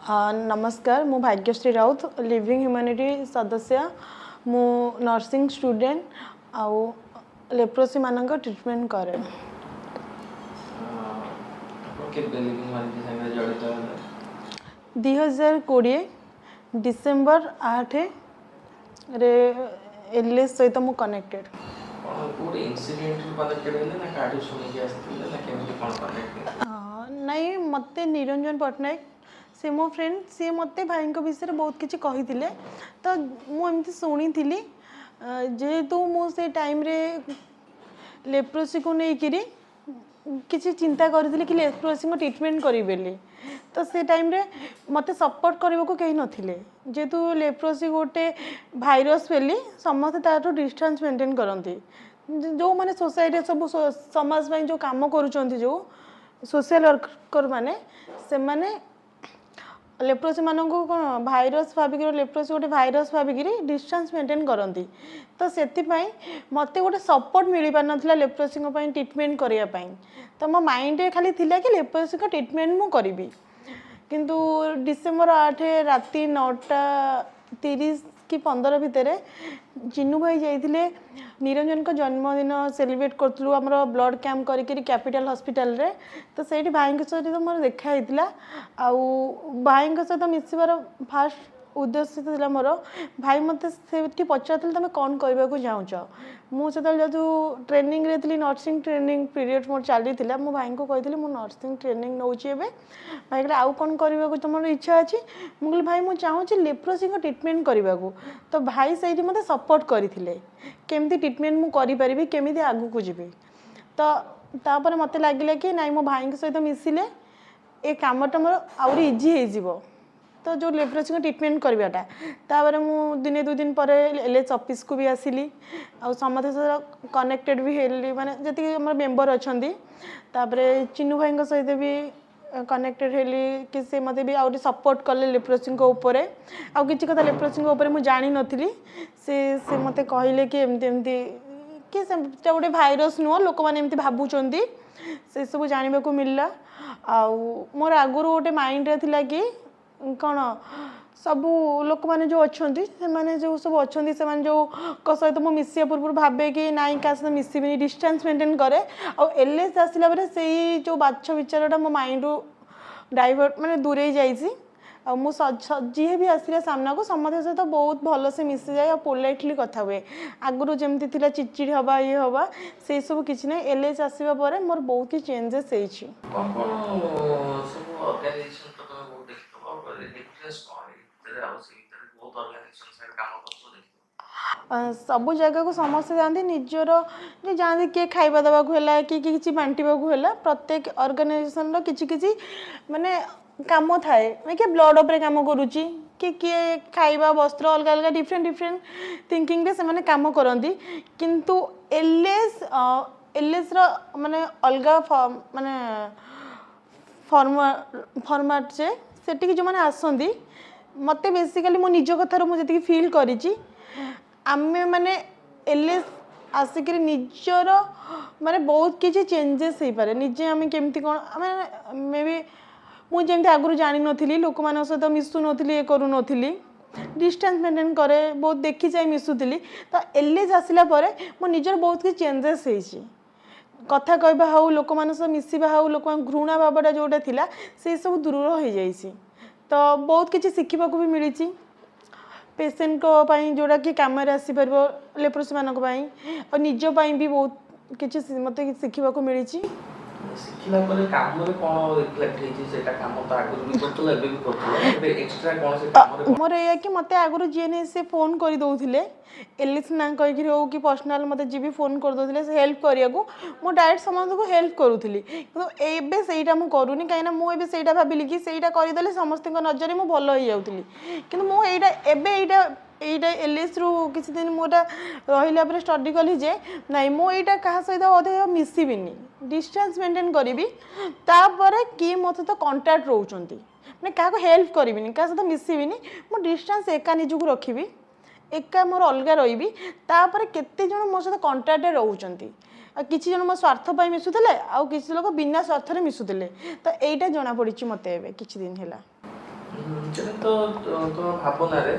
नमस्कार मु Bhagyashree Raut living humanity सदस्य मु नर्सिंग स्टूडेंट आउ लेप्रोसी मानक ट्रीटमेंट करे। हजार 2020 डिसेम्बर 8 रे एलएस सहित मु कनेक्टेड। नहीं मते निरंजन पट्टनायक से मो फ्रेंड सी मते भाई विषय बहुत किसी कही तो मुझे शुणी जेहेतु मुझे टाइम रे लेप्रोसी को लेकिरी किसी चिंता करी कि लेप्रोसी को ट्रीटमेंट करी बेली तो से टाइम रे मते सपोर्ट करने को कहीं नथिले जेहेतु लेप्रोसी गोटे भाइरस बेली समस्त तार डिस्टेंस मेंटेन करती जो माने सोसाइटी सब समाज में जो काम करुँच जो सोशल वर्कर माने से माने लेप्रोसी मानक कौन भाइरस भाविक लेप्रोसी गोटे भाइरस भाविक डिस्टेंस मेंटेन करती तो से मत गोटे सपोर्ट मिल पार ना लेप्रोसी ट्रीटमेंट करने तो मो माइंड खाली थिला कि लेप्रोसी का ट्रीटमेंट मु करी किंतु डिसेम्बर 8 राति 9:30 कि 15 भितर चिन्नू भाई जाइए निरंजन का जन्मदिन सेलिब्रेट करूँ आम ब्लड कैंप करी कैपिटल हॉस्पिटल रे तो से भाई सहित तो मोर देखाई आउ भाई सहित मिसबार फास्ट उद्देश्य था मोर भाई मत से पचार तुम कौन करने चाहूच मुझे जो ट्रेनिंग रे थी नर्सिंग ट्रेनिंग पीरियड मोर चली मो भाई को कही मुझे नर्सिंग ट्रेनिंग नौ भाई कहले आउ कौन करने तुम इच्छा अच्छी मुझे भाई मुझे चाहूँगी लेप्रोसी को ट्रीटमेंट करने को तो भाई से मत सपोर्ट करते केमती ट्रीटमेंट मुझे केमी आगू को जी तो तापर मत लगे कि नाई मो भाई सहित मिसिले ए कामटा मोर आउरी इजी हो तो जो लेप्रोसी को ट्रीटमेंट करवाटा तापर मु दिने 2 दिन पर एलएच ऑफिस को भी आसिली आ समस्त कनेक्टेड भी हेली माने जति हमर मेंबर अछंदी तापर चिन्नू भाई सहित भी कनेक्टेड हेली कि से मते भी आउरी सपोर्ट कले लेप्रोसी को ऊपर आ किछि कथा लेप्रोसी को ऊपर मु जानि नथिली से मते कहिले कि एमती एमती कि से गोटे भाइरस नुह लोक मैंने एमती भाबुचंदी से सब जानबा को मिलला आ मोर आगुरु गोटे माइंड रे थिला कि कौन सबू लोक मैंने जो अच्छा से जो सब अच्छा से जो सहित मुझे मिसिया पूर्व भावे कि नाई क्या सहित मिसबी डिस्टेंस मेंटेन करे एलएस आसला से जो बाछ विचारटा मो माइंड डाइवर्ट माने दूरे जाइए जी भी आसला सामना को समस्त सहित बहुत भल से मिसी जाए पोलाइटली कथा हुए आगुरी जमती थी चिड़चिड़ हवा ये हवा से सब किसी ना एलएच आसवा पर मोर बहुत किसी चेंजेस सबु जगह को समस्ते जाती निजर जाती किए खाଇବା देवाक है कि बांटा प्रत्येक ऑर्गेनाइजेशन किसी माने काम थाए कि ब्लड उपर काम करुच्ची कि किए खाଇବା वस्त्र अलग अलग डिफरेंट डिफरेंट थिंकिंग रे से माने काम करती किंतु एलएस एलएस रो माने अलग माने फॉर्मेट से सेठी जो माने आसंदी मते बेसिकली मो निज कथार मुझे फील करी आमे माने एलएस आसिक निजर माने बहुत किसी चेंजेस हो पारे निजे आम केमती कौन मे बी मुझे आगुरी जानी नी लोक मान सहित मिसु नी ये करू नी डिस्टेंस मेंटेन करे बहुत देखी जाए मिसुली तो एलएस आसला मो निजर बहुत किसी चेंजेस हो कथा कहवा हाउ लोक मान सह मिसवा हाउ लोक घृणा भावटा जोटा थिला से सब दूर हो जाइए तो बहुत किसी शिखा भी मिली पेसेंट को जोड़ा कि कम आसपार लेप्रोसी मानक और निजपाई भी बहुत किसी मत शिखा मिली ଶିଖିଲା ପରେ କାମରେ କ'ଣ ରିଫ୍ଲେକ୍ଟ ହେଇଛି ସେଇଟା କାମ ତ ଆଗରୁ ବି କରୁଥିଲ ଏବେ ବି କରୁଥିଲ ଏବେ ଏକ୍ସଟ୍ରା କ'ଣ ସେ କାମରେ କ'ଣ ମୋର ଏଇଆ କି ମୋତେ ଆଗରୁ ଯିଏ ନାହିଁ ସେ ଫୋନ୍ କରିଦେଉଥିଲେ ଏଲିସ୍ ନା କହିକିରି ହଉ କି ପର୍ସନାଲ୍ ମୋତେ ଯିଏ ବି ଫୋନ୍ କରିଦେଉଥିଲେ ସେ ହେଲ୍ପ କରିବାକୁ ମୁଁ ଡାଇରେକ୍ଟ ସମସ୍ତଙ୍କୁ ହେଲ୍ପ କରୁଥିଲି କିନ୍ତୁ ଏବେ ସେଇଟା ମୁଁ କରୁନି କାହିଁକିନା ମୁଁ ଏବେ ସେଇଟା ଭାବିଲି କି ସେଇଟା କରିଦେଲେ ସମସ୍ତଙ୍କ ନଜରରେ ମୁଁ ଭଲ ହେଇଯାଉଥିଲି କିନ୍ତୁ ମୁଁ ଏବେ এইটা এলএসরু কিছু দিন মু এটা রহিলা পরে স্টডি কলি যে নাই মু এইটা কাহা সহিত অধিক মিশিবিনি ডিস্টান্স মেনটেন করিবি তারপরে কি মো সহিত কন্টাক্ট রହୁଛନ୍ତି মানে কাহাকে হেল্প করিবিনি কাহা সহিত মিশিবিনি মু ডিস্টান্স একা নিজକୁ রখিবি একা মোর অলগা রহিবি তারপরে কেতে জন মো সহিত কন্টাক্টে রହୁଛନ୍ତି আর কিছু জন মো স্বার্থ পাই মিশুଥିଲେ আর কিছু লোক বিনা স্বার্থরে মিশুଥିଲେ তো এইটা জনা পড়িছি মতে এবে কিছু দিন হেলা সেটা তো তোমার ভাবনারে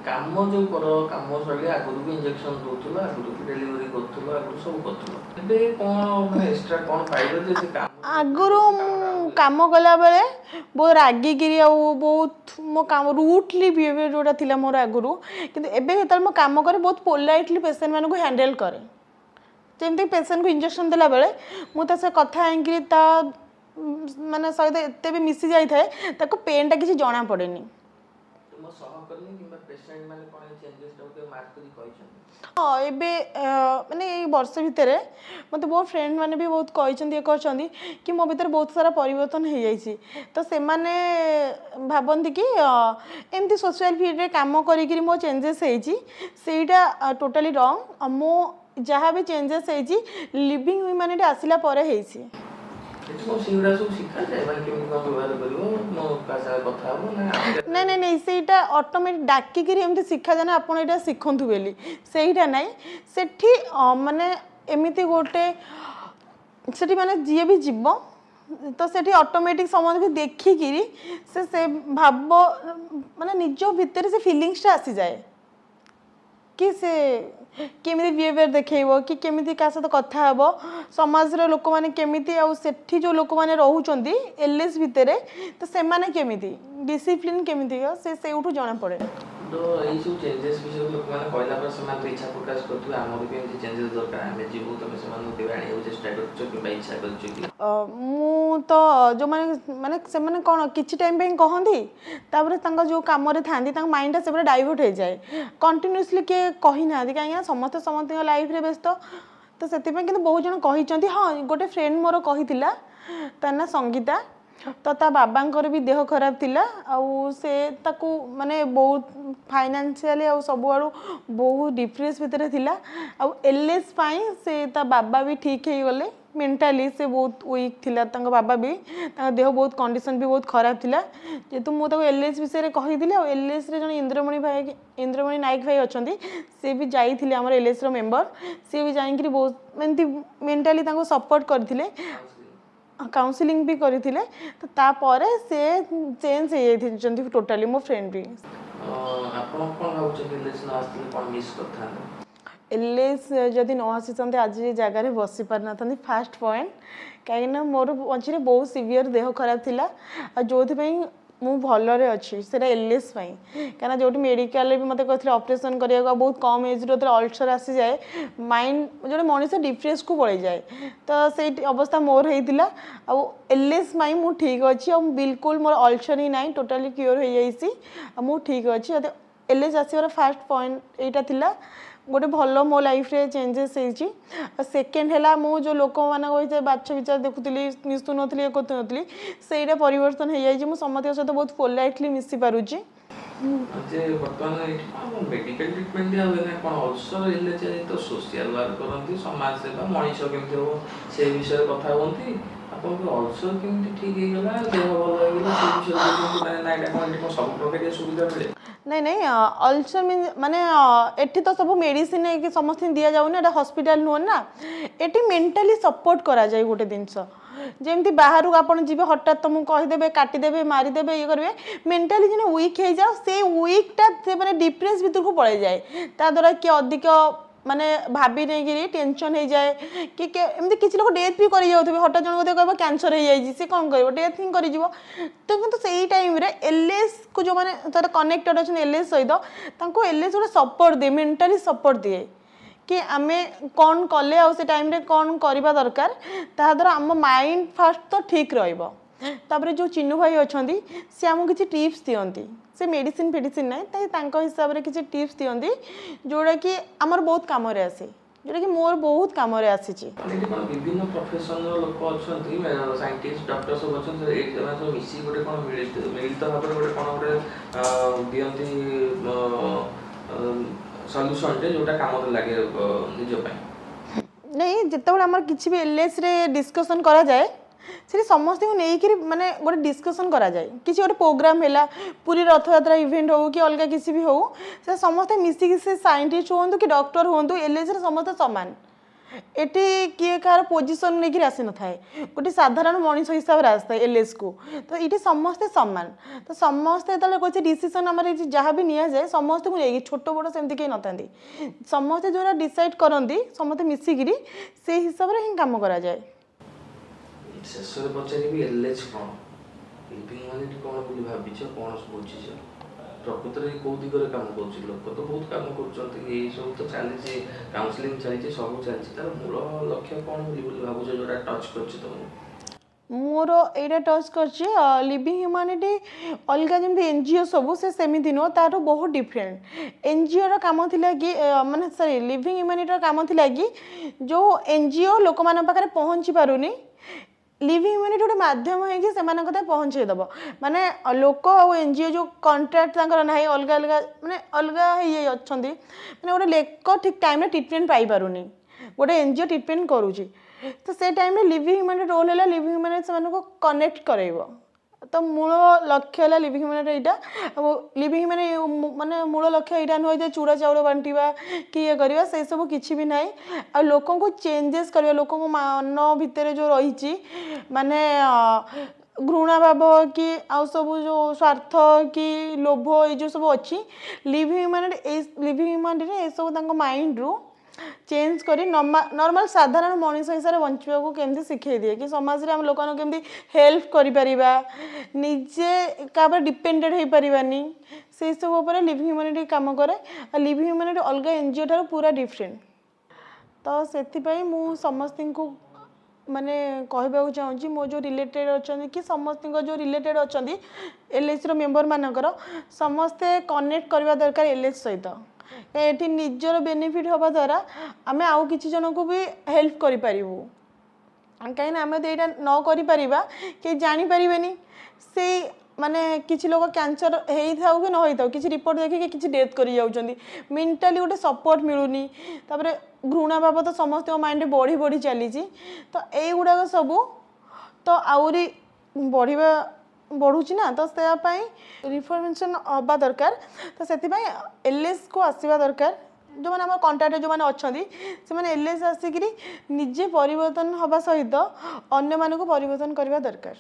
কাম ଯେଉଁ କର କାମ ଶୈଳୀ ଆଗରୁ ବି ଇଞ୍ଜେକ୍ସନ ଦଉଥିଲ ଆଗରୁ ବି ଡେଲିଭରି କରୁଥିଲ ଆଗରୁ ସବୁ କରୁଥିଲ ଏବେ କ'ଣ ମାନେ ଏକ୍ସଟ୍ରା କ'ଣ ପାଇଲ ଯେ ସେ କାମ ଆଗରୁ କାମ କଲାବେଳେ ବହୁତ ରାଗିକିରି ଆଉ ବହୁତ ମୋ କାମ ରୁଟଲି ବିହେଭିଅର ଯେଉଁଟା ଥିଲା ମୋର ଆଗରୁ କିନ୍ତୁ ଏବେ ଯେତେବେଳେ ମୁଁ କାମ କରେ ବହୁତ ପୋଲାଇଟଲି ପେସେଣ୍ଟମାନଙ୍କୁ ହ୍ୟାଣ୍ଡେଲ୍ କରେ ଯେମିତି ପେସେଣ୍ଟକୁ ଇଞ୍ଜେକ୍ସନ ଦେଲାବେଳେ ମୁଁ ତା ସହ କଥା ହେଇକିରି ତା ମାନେ ସହିତ ଏତେ ବି ମିଶି ଯାଇଥାଏ ତାକୁ ପେନ୍ଟା କିଛି ଜଣା ପଡ଼େନି हाँ एबे माने ये वर्ष भितर मत बहुत फ्रेंड माने भी बहुत कहते कि मो भीतर बहुत सारा परिवर्तन हो जाइए तो से माने भावती कि एमती सोशल फील्ड रे काम करी मो चेंजेस होईटा टोटाली रॉन्ग मो जहाँ भी चेंजेस होईची लिविंग ह्यूमैनिटी आसिला परे होईची नहीं नहीं नहीं सेटा ऑटोमेटिक डाकिक एमती शिखा जाए आप शिखु बोली सेटा नहीं सेठी माने एमती गोटे सेठी माने जी भी जीव तो सेठी ऑटोमेटिक समझ को देखिकी से भाव माने निज भितर से फीलिंग्स आसी जाए कि से केमिति बिहेवियर देखैबो कि केमिति का सहित कथा हेबो समाज रे लोक माने केमिति आ सेठी जो लोक माने रहउचंदी एलएस भितरे तो से माने केमिति डिसिप्लिन केमिति से सेउठु जाना पड़े तो এই সব চেঞ্জেস বিষয় লোক মানে কইলা পর সমান ইচ্ছা প্রকাশ করতে আমার भी এমতি চেঞ্জেস দরকার আমি জীবু তুমি সমান কেবে আনিও চেষ্টা করছো কিংবা ইচ্ছা করছো কি ମୁଁ ତ ଯେଉଁମାନେ ମାନେ ସେମାନେ କ'ଣ କିଛି ଟାଇମ୍ ପାଇଁ କହନ୍ତି ତାପରେ ତାଙ୍କ ଯେଉଁ କାମରେ ଥାଆନ୍ତି ତାଙ୍କ ମାଇଣ୍ଡଟା ସେପଟେ ଡାଇଭର୍ଟ ହେଇଯାଏ କଣ୍ଟିନ୍ୟୁଅସଲି କିଏ କହିନାହାନ୍ତି କାହିଁକିନା ସମସ୍ତେ ସମସ୍ତଙ୍କ ଲାଇଫ୍ରେ ବ୍ୟସ୍ତ ତ ସେଥିପାଇଁ କିନ୍ତୁ ବହୁତ ଜଣ କହିଛନ୍ତି ହଁ ଗୋଟେ ଫ୍ରେଣ୍ଡ ମୋର କହିଥିଲା ତା ନା ସଙ୍ଗୀତା तो ता बाबांकर भी देह खराब थिला आउ से ताकू माने बहुत फाइनेंशियली आउ सब आड़ू बहुत डिप्रेस भितर थिला आउ एलएस पाई से ता बाबा भी ठीक हो गले मेंटली से बहुत वीक थिला तांका बाबा भी तांका देह बहुत कंडीशन भी बहुत खराब थिला जेतु मो ताको एलएस विषय रे कहि दिले आउ एलएस रे जण इंद्रमणि नायक भाई अछंती से भी जाई थिले हमर एलएस रो मेंबर से भी जाई कि बहुत एंती मेंटली तांको सपोर्ट करथिले काउंसलिंग भी करथिले तो तापर से चेंज हो जाइछंती टोटली मो फ्रेंड भी आपण कोन भाउछन एलएस न आस्ते कोन मिस करथा एलएस जदि न आसी आज जगह बसी पार ना फास्ट पॉइंट कहीं मोर मझे बहुत सीवियर देह खराब थिला जो मु भलरे अच्छी से एलएस कहीं जो मेडिकल भी मत कहते ऑपरेशन करने बहुत कम एज रो अल्सर आसी जाए माइंड जो मनीष डिप्रेस को पड़े जाए तो से अवस्था मोर होता आ एलएस मु ठीक अच्छी और बिल्कुल मोर अल्सर ही ना टोटाली क्योर हो जाइए मु ठीक अच्छी एलएस आसवर फास्ट पॉइंट यहाँ थिला गोटे भल मो लाइफ रे चेंजेस होती सेकेंड है मु जो लोक मान बाछ विचार देखुली मिशु नी नी से परिवर्तन हो जाए समस्त सहित बहुत पोलाइटली मिसी पारुची जे वर्तमान मेडिकल ट्रीटमेंट दिया हुए ना कोन अल्सर इले जे तो सोशल वर्क करंती समाज सेवा मनीष केमते हो से विषय कथा होंती आपन को अल्सर केमते ठीक हे गला देह भल हो गला से विषय केमते ना ना सब प्रकार सुविधा मिले नहीं नहीं अल्सर मीन माने एठी तो सब मेडिसिन कि समस्त दिया जाऊ ना हॉस्पिटल नुह ना एठी मेंटली सपोर्ट करा जाए गोटे जिनस जमी बाहर आप जी हठात तुमको कहीदेवे काटिदेवे मारिदेवे ये करेंगे मेंटाली जो वीक हो जाओ से वीकटा से मैंने डिप्रेस भीतर को पड़े जाए ता द्वारा किए अधिक माने भाभी नहीं टेंशन हो जाए कि एमती किसी लोग डेथ भी कर जाऊे हठात जन को कह कैंसर हो जाए सी कौन कर डेथ ही कर तो कितु से टाइम एलएस को जो मैंने कनेक्टेड अच्छा एलएस सहित एलएस गोटे सपोर्ट दिए मेंटाली सपोर्ट दिए कि आमे कौन कले आ से टाइम रे कौन करबा दरकार ता द्वारा आम माइंड फास्ट तो ठीक रहइबो तापर जो चिन्नू भाई अछंती से आमको किसी टिप्स दियंती से मेडिसिन फेडिसिन ना तांको हिसाब रे किसी टिप्स दियंती जोड़ा कि आमर बहुत काम रे आसे जोड़ा कि मोर बहुत काम रे आसीची एठी कोन विभिन्न प्रोफेशन लोक अछंती साइंटिस्ट डॉक्टर सब अछंती एक जगह सब मिसी गोटे कोन मिलित भाबरे गोटे कोन गोटे दियंती सॉल्यूशन जे जोटा काम लागे निज पय नहीं जितेबाला आमर किसी भी एलएस रे डिस्कशन करा जाए से समस्त को लेकिन माने गोटे डिस्कशन करा जाए किसी गोटे प्रोग्राम है पूरी रथयात्रा इवेंट हो कि अलग किसी भी हो से समस्त मिसिक से साइंटिस्ट हूँ कि डॉक्टर हूँ एलएस रे समस्त सामान एटी किए कार पोजिशन लेकिन आसी न थाए गोटे साधारण मनीष हिसाब से आसता है एलएस को तो ये समस्ते समान तो समस्ते जो कोई डिसीजन आम जहाँ भी नि जाए समस्त को लेकिन छोट बड़ सेमती कहीं नथा समस्ते जो डिसाइड करती समस्ते मिसिकी से हिसाब से ही कम करा जाए शेष पचारि एलएच कौन लिविंग ह्यूमानिटी कौन बोली भाविच कौन बुझीच प्रकृत में कौ दिगरे काम कर लोक तो बहुत काम कर सब तो चली काउनसिलिंग चली सब चलती तार मूल लक्ष्य कौन बोली भावुच जो टच कर मोर एटा टच कर लिविंग ह्यूमानिटी अलग जमी एनजीओ सब से सेमती नुह तार बहुत डिफरेंट एनजीओ काम थिला कि माने सॉरी लिविंग ह्यूमानिटी काम थिला कि जो एनजीओ लोक मान पाखरे पहुंची पारुनी लिविंग ह्यूमानिटी गोटे मध्यम है से पहुँचेदेव माने लोक आ एनजीओ जो कंट्राक्ट ना अलग अलग माने अलग ये अच्छा माने गोटे लोक ठीक टाइम ट्रिटमेंट पाई पारुनी गोटे एनजीओ ट्रिटमेंट करुच्ची तो से टाइम लिविंग ह्यूमानिटी रोल है लिविंग ह्यूमानिटी से कनेक्ट कराइब तो मूल लक्ष्य है लिविंग ह्यूमानिटी यहाँ लिविंग ह्यूमानिटी माने मूल लक्ष्य यहाँ नुह जे चूड़ा चाउल बांटा कि ये करवा से सब किसी भी ना आ लोक को चेंजेस करवा लोक मन भितर जो रही माने घृणा भाव कि आउ सब जो स्वार्थ कि लोभ ये जो सब अच्छी लिविंग ह्यूमानिटी ये सब माइंड रू चेंज करी नॉर्मल साधारण मनीष हिसाब से बंचा को केमती शिखे दिए कि समाज में आम लोक केमती हेल्प करिपरिबा निजे का डिपेंडेंट हो पारिबानी से सब ऊपर लिविंग ह्यूमानिटी काम करे आ लिविंग ह्यूमानिटी अलग एनजीओ ठार पूरा डिफरेंट तो से मु समस्त को माने कहबा चाहूँगी मो जो रिलेटेड अच्छा कि समस्त जो रिलेटेड अच्छा एलएस रो मेंबर मानकर समस्ते कनेक्ट करवा दरकार एलएस सहित ये निजर बेनिफिट हवा द्वारा आम आउ कि जन को भी हेल्प करूँ कहीं आम तो यहाँ न कर कि जानीपर से माने किसी लोग कैंसर होता कि न होता किसी रिपोर्ट देखिए किसी डेथ कर जाऊँच मेंटाली गोटे सपोर्ट मिलूनी तापर घृणा भाव तो समस्त माइंड बढ़ी बढ़ी चली तो युवाक सब तो आहरी बढ़िया बढ़ुची ना तो से रिफॉर्मेशन हवा दरकार तो से एलएस को आसवा दरकार जो मैंने आम कंटाक्ट जो मैंने अच्छा से एलएस आसिक निजे परिवर्तन हवा सहित अन्य मानक परिवर्तन करवा दरकार।